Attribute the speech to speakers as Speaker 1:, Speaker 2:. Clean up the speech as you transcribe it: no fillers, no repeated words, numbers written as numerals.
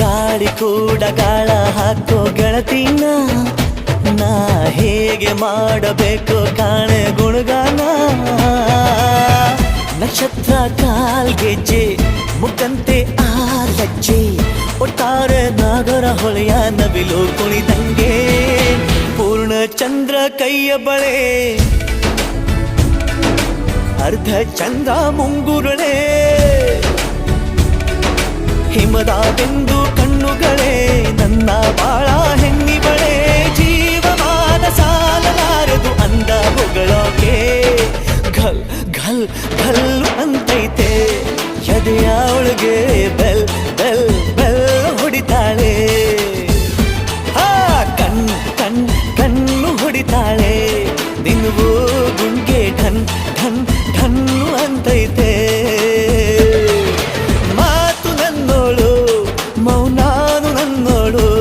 Speaker 1: ಗಾಳಿ ಕೂಡ ಗಾಳ ಹಾಕೋ ಗೆಳತಿನ ನಾ ಹೇಗೆ ಮಾಡಬೇಕು ಕಾಣೆ ಗುಣಗಾನ ನಕ್ಷತ್ರ ಕಾಲ್ಗೆಜ್ಜೆ ಮುಖಂತೆ ಆಲಜ್ಜೆ ಒಟ್ಟಾರೆ ನಾಗರ ಹೊಳೆಯ ನವಿಲು ಕುಣಿದಂಗೆ ಪೂರ್ಣ ಚಂದ್ರ ಕೈಯ ಬಳೆ ಅರ್ಧ ಚಂದ್ರ ಮುಂಗುರುಳೆ ಹಿಮದ ಬಿಂದು ಕಣ್ಣುಗಳೇ ನನ್ನ ಬಾಳ ಹೆಣ್ಣಿಬಳೆ ಜೀವಮಾನ ಸಾಲಲಾರದು ಅಂದ ಹೊಗಳೋಕೆ ಘಲ್ ಘಲ್ ಘಲ್ ಅಂತೈತೆ ಎದೆಯ ಒಳಗೆ